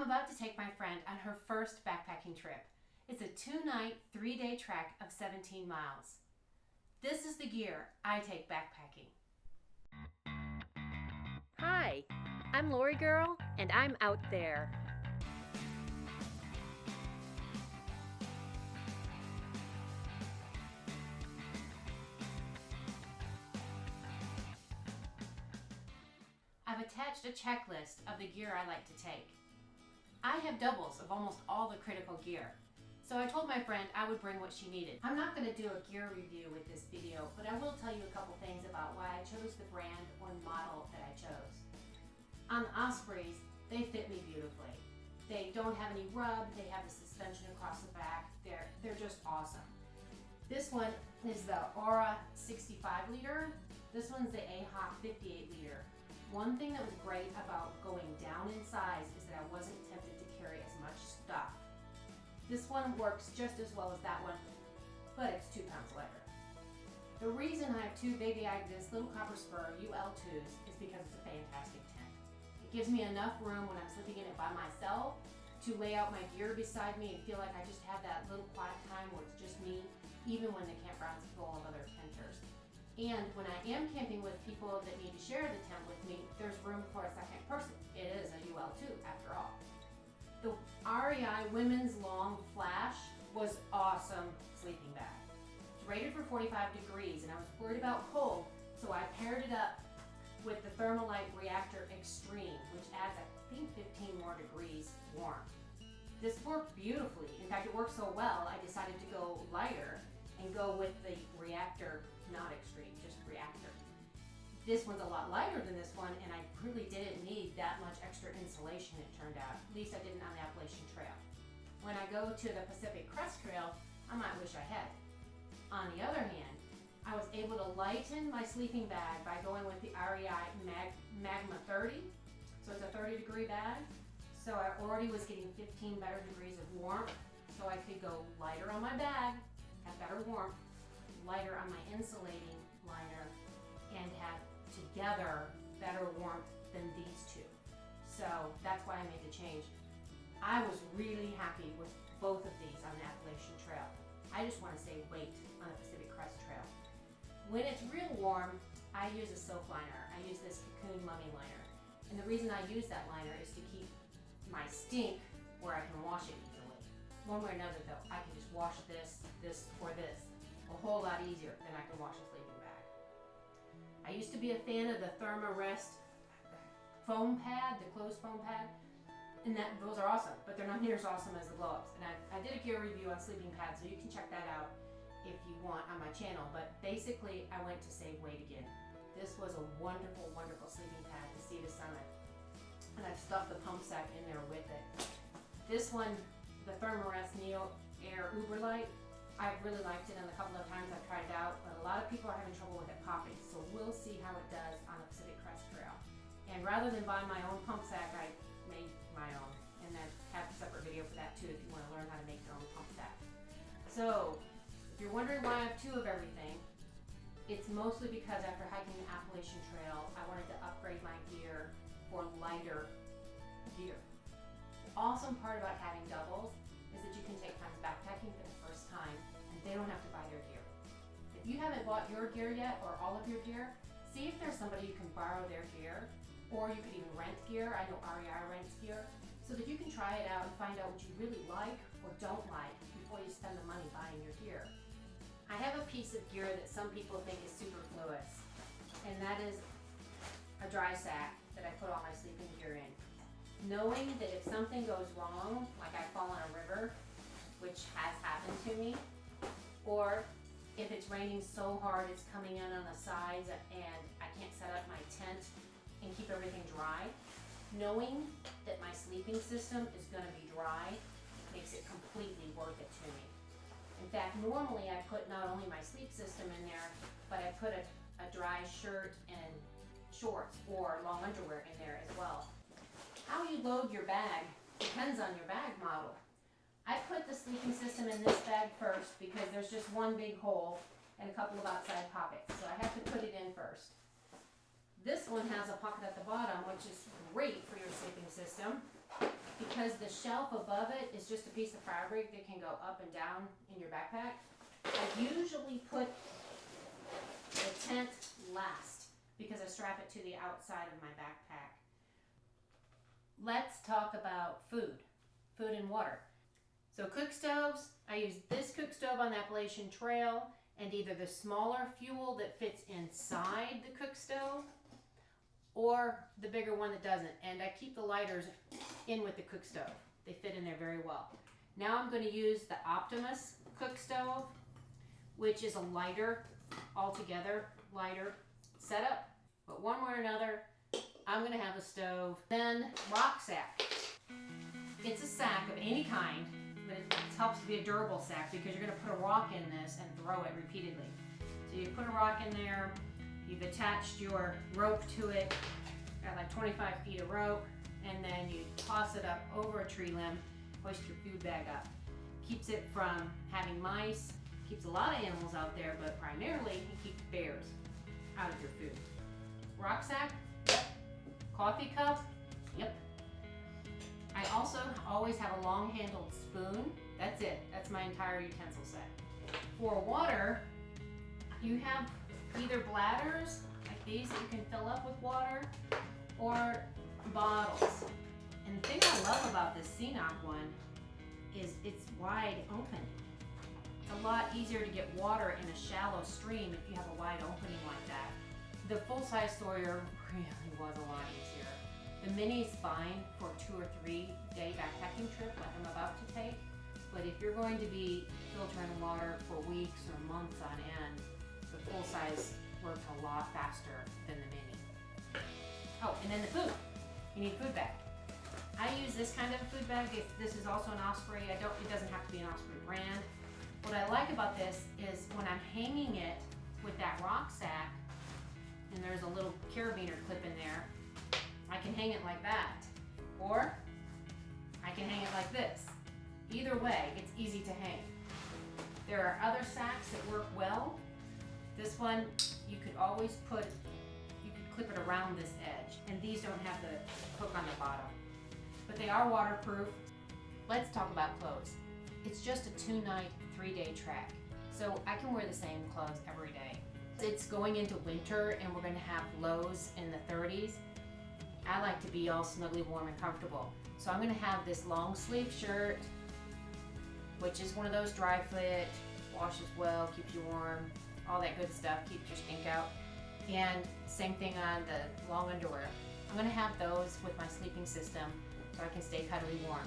I'm about to take my friend on her first backpacking trip. It's a 2-night, 3-day trek of 17 miles. This is the gear I take backpacking. Hi, I'm Lori Girl, and I'm out there. I've attached a checklist of the gear I like to take. I have doubles of almost all the critical gear, so I told my friend I would bring what she needed. I'm not going to do a gear review with this video, but I will tell you a couple things about why I chose the brand or model that I chose. On the Ospreys, they fit me beautifully. They don't have any rub, they have the suspension across the back, they're just awesome. This one is the Aura 65 liter, this one's the AHOC 58 liter. One thing that was great about going down in size is that I wasn't tempted to carry as much stuff. This one works just as well as that one, but it's 2 pounds lighter. The reason I have two Baby Agnes Little Copper Spur UL2s is because it's a fantastic tent. It gives me enough room when I'm sleeping in it by myself to lay out my gear beside me and feel like I just have that little quiet time where it's just me, even when the campground's full of other tenters. And when I am camping with people that need to share the tent with me, there's room for a second person. It is a UL2 after all. The REI Women's Long Flash was awesome sleeping bag. It's rated for 45 degrees and I was worried about cold, so I paired it up with the Thermalite Reactor Extreme, which adds I think 15 more degrees warm. This worked beautifully. In fact, it worked so well, I decided to go lighter and go with the Reactor, not Extreme, just Reactor. This one's a lot lighter than this one, and I really didn't need that much extra insulation, it turned out. At least I didn't on the Appalachian Trail. When I go to the Pacific Crest Trail, I might wish I had. On the other hand, I was able to lighten my sleeping bag by going with the REI Magma 30. So it's a 30-degree bag. So I already was getting 15 better degrees of warmth, so I could go lighter on my bag, have better warmth, lighter on my insulating liner, and have together better warmth than these two. So that's why I made the change. I was really happy with both of these on the Appalachian Trail. I just want to save weight on the Pacific Crest Trail. When it's real warm, I use a soak liner. I use this Cocoon Mummy liner. And the reason I use that liner is to keep my stink where I can wash it easily. One way or another though, I can just wash this, or this a whole lot easier than I can wash a sleeping bag. I used to be a fan of the Thermarest foam pad, the closed foam pad, and those are awesome, but they're not near as awesome as the blow-ups. And I did a gear review on sleeping pads, so you can check that out if you want on my channel, but basically I went to save weight again. This was a wonderful, wonderful sleeping pad to see the summit. And I've stuffed the pump sack in there with it. This one, the Thermarest Neo Air Uberlight, I've really liked it, and a couple of times I've tried it out, but a lot of people are having trouble with it popping, so we'll see how it does on the Pacific Crest Trail. And rather than buy my own pump sack, I made my own, and I have a separate video for that too if you want to learn how to make your own pump sack. So, if you're wondering why I have two of everything, it's mostly because after hiking the Appalachian Trail, I wanted to upgrade my gear for lighter gear. The awesome part about having doubles is that you can take friends backpacking for the first time and they don't have to buy their gear. If you haven't bought your gear yet or all of your gear, see if there's somebody you can borrow their gear, or you could even rent gear. I know REI rents gear, so that you can try it out and find out what you really like or don't like before you spend the money buying your gear. I have a piece of gear that some people think is superfluous, and that is a dry sack that I put all my sleeping gear in. Knowing that if something goes wrong, like I fall in a river, which has happened to me, or if it's raining so hard it's coming in on the sides and I can't set up my tent and keep everything dry, knowing that my sleeping system is going to be dry makes it completely worth it to me. In fact, normally I put not only my sleep system in there, but I put a dry shirt and shorts or long underwear in there as well. How you load your bag depends on your bag model. I put the sleeping system in this bag first because there's just one big hole and a couple of outside pockets, so I have to put it in first. This one has a pocket at the bottom, which is great for your sleeping system because because the shelf above it is just a piece of fabric that can go up and down in your backpack, I usually put the tent last because I strap it to the outside of my backpack. Let's talk about food and water. So cook stoves, I use this cook stove on the Appalachian Trail and either the smaller fuel that fits inside the cook stove or the bigger one that doesn't. And I keep the lighters in with the cook stove. They fit in there very well. Now I'm going to use the Optimus cook stove, which is a lighter, altogether lighter setup. But one way or another, I'm going to have a stove. Then rock sack. It's a sack of any kind, but it helps to be a durable sack because you're going to put a rock in this and throw it repeatedly. So you put a rock in there, you've attached your rope to it, got like 25 feet of rope, and then you toss it up over a tree limb, hoist your food bag up. Keeps it from having mice, keeps a lot of animals out there, but primarily it keeps bears out of your food. Rock sack, yep. Coffee cup, yep. I also always have a long-handled spoon. That's it. That's my entire utensil set. For water, you have either bladders, like these that you can fill up with water, or bottles. And the thing I love about this CNOC one is it's wide open. It's a lot easier to get water in a shallow stream if you have a wide opening like that. The full-size Sawyer really was a lot easier. The mini is fine for a 2 or 3 day backpacking trip like I'm about to take, but if you're going to be filtering water for weeks or months on end, the full size works a lot faster than the mini. Oh, and then the food. You need a food bag. I use this kind of food bag. This is also an Osprey. It doesn't have to be an Osprey brand. What I like about this is when I'm hanging it with that rock sack, and there's a little carabiner clip in there, I can hang it like that, or I can hang it like this. Either way, it's easy to hang. There are other sacks that work well. This one, you could clip it around this edge, and these don't have the hook on the bottom. But they are waterproof. Let's talk about clothes. It's just a 2-night, 3-day trek, so I can wear the same clothes every day. It's going into winter, and we're gonna have lows in the 30s. I like to be all snugly warm and comfortable. So I'm gonna have this long sleeve shirt, which is one of those dry fit, washes well, keeps you warm, all that good stuff, keeps your stink out. And same thing on the long underwear. I'm gonna have those with my sleeping system so I can stay cuddly warm.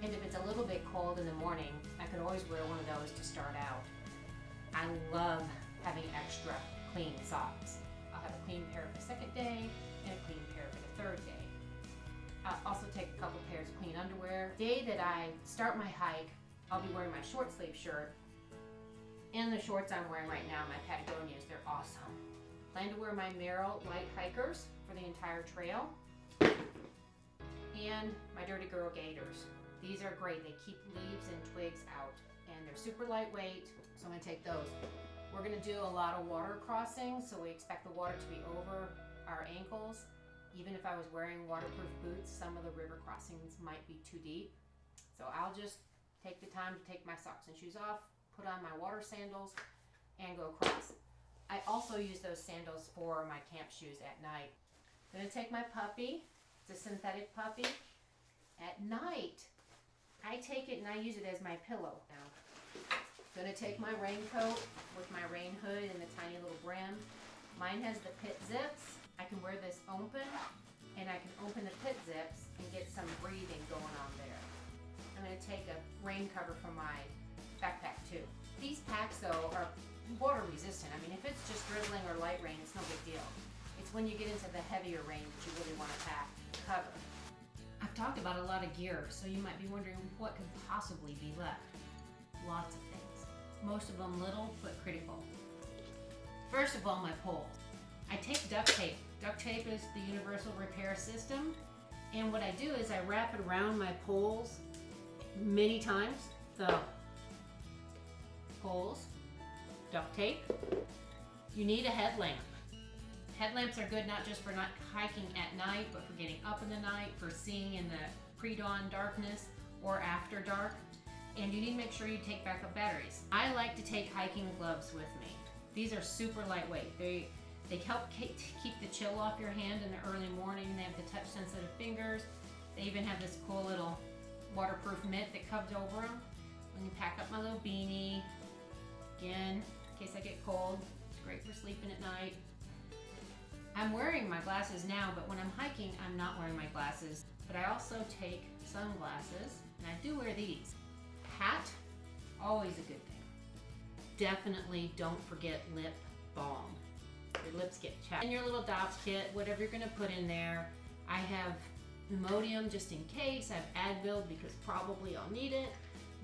And if it's a little bit cold in the morning, I could always wear one of those to start out. I love having extra clean socks. I'll have a clean pair for the second day and a clean pair for the third day. I'll also take a couple pairs of clean underwear. The day that I start my hike, I'll be wearing my short sleeve shirt and the shorts I'm wearing right now, my Patagonias. They're awesome. Plan to wear my Merrell light hikers for the entire trail and my Dirty Girl Gaiters. These are great. They keep leaves and twigs out, and they're super lightweight, so I'm gonna take those. We're gonna do a lot of water crossings, so we expect the water to be over our ankles. Even if I was wearing waterproof boots, some of the river crossings might be too deep. So I'll just take the time to take my socks and shoes off, put on my water sandals, and go across. I also use those sandals for my camp shoes at night. I'm gonna take my puppy. It's a synthetic puppy. At night, I take it and I use it as my pillow now. I'm gonna take my raincoat with my rain hood and the tiny little brim. Mine has the pit zips. I can wear this open, and I can open the pit zips and get some breathing going on there. I'm gonna take a rain cover from my backpack too. These packs though are water resistant. I mean, if it's just drizzling or light rain, it's no big deal. It's when you get into the heavier rain that you really wanna pack to cover. I've talked about a lot of gear, so you might be wondering what could possibly be left. Lots of things. Most of them little but critical. First of all, my pole. I take duct tape. Duct tape is the universal repair system, and what I do is I wrap it around my poles many times. So, poles, duct tape. You need a headlamp. Headlamps are good not just for not hiking at night, but for getting up in the night, for seeing in the pre-dawn darkness or after dark. And you need to make sure you take backup batteries. I like to take hiking gloves with me. These are super lightweight. They help keep the chill off your hand in the early morning. They have the touch sensitive fingers. They even have this cool little waterproof mitt that covers over them. When you pack up my little beanie, again, in case I get cold. It's great for sleeping at night. I'm wearing my glasses now, but when I'm hiking, I'm not wearing my glasses. But I also take sunglasses, and I do wear these. Hat, always a good thing. Definitely don't forget lip balm. Your lips get chapped. And your little dots kit, whatever you're gonna put in there. I have Imodium just in case. I have Advil because probably I'll need it.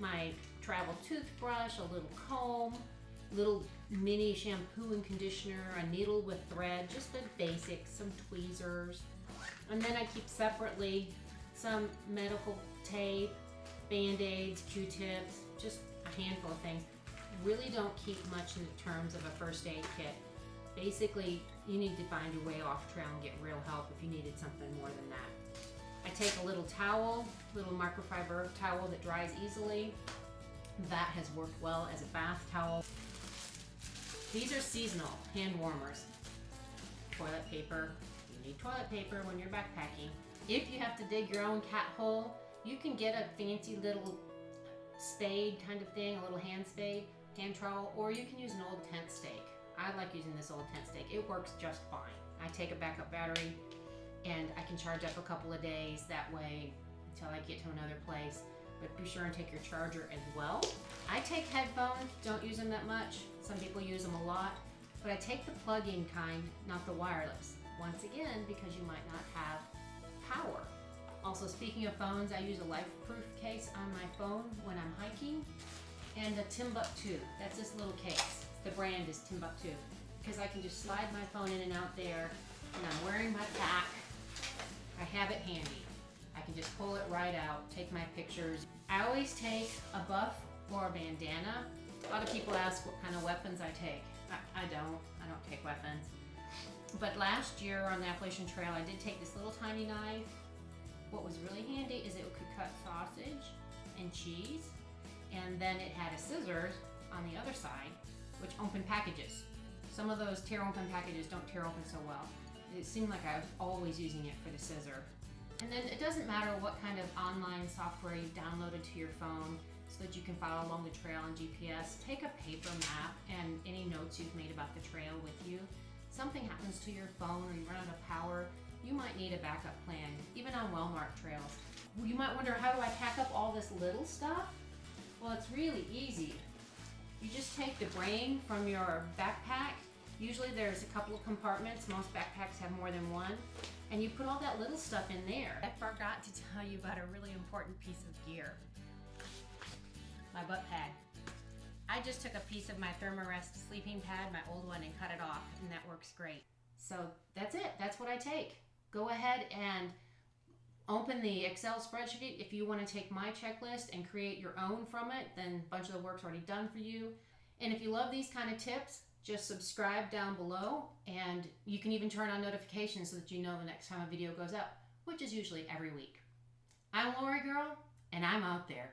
My travel toothbrush, a little comb, little mini shampoo and conditioner, a needle with thread, just the basics, some tweezers. And then I keep separately some medical tape, Band-Aids, Q-tips, just a handful of things. Really don't keep much in terms of a first aid kit. Basically, you need to find your way off trail and get real help if you needed something more than that. I take a little towel, little microfiber towel that dries easily. That has worked well as a bath towel. These are seasonal hand warmers. Toilet paper. You need toilet paper when you're backpacking. If you have to dig your own cat hole, you can get a fancy little spade kind of thing, a little hand spade, hand trowel, or you can use an old tent stake. I like using this old tent stake. It works just fine. I take a backup battery and I can charge up a couple of days that way until I get to another place. But be sure and take your charger as well. I take headphones, don't use them that much. Some people use them a lot, but I take the plug-in kind, not the wireless. Once again, because you might not have power. Also, speaking of phones, I use a LifeProof case on my phone when I'm hiking, and a Timbuktu. That's this little case. The brand is Timbuktu, because I can just slide my phone in and out there, and I'm wearing my pack. I have it handy. I can just pull it right out, take my pictures. I always take a buff or a bandana. A lot of people ask what kind of weapons I take. I don't take weapons. But last year on the Appalachian Trail, I did take this little tiny knife. What was really handy is it could cut sausage and cheese, and then it had a scissors on the other side, which opened packages. Some of those tear open packages don't tear open so well. It seemed like I was always using it for the scissor. And then it doesn't matter what kind of online software you've downloaded to your phone so that you can follow along the trail on GPS. Take a paper map and any notes you've made about the trail with you. Something happens to your phone or you run out of power, you might need a backup plan, even on well-marked trails. You might wonder, how do I pack up all this little stuff? Well, it's really easy. You just take the brain from your backpack. Usually there's a couple of compartments. Most backpacks have more than one. And you put all that little stuff in there. I forgot to tell you about a really important piece of gear. My butt pad. I just took a piece of my Thermarest sleeping pad, my old one, and cut it off, and that works great. So that's it. That's what I take. Go ahead and open the Excel spreadsheet. If you want to take my checklist and create your own from it, then a bunch of the work's already done for you. And if you love these kind of tips, just subscribe down below, and you can even turn on notifications so that you know the next time a video goes up, which is usually every week. I'm Lori Girl, and I'm out there.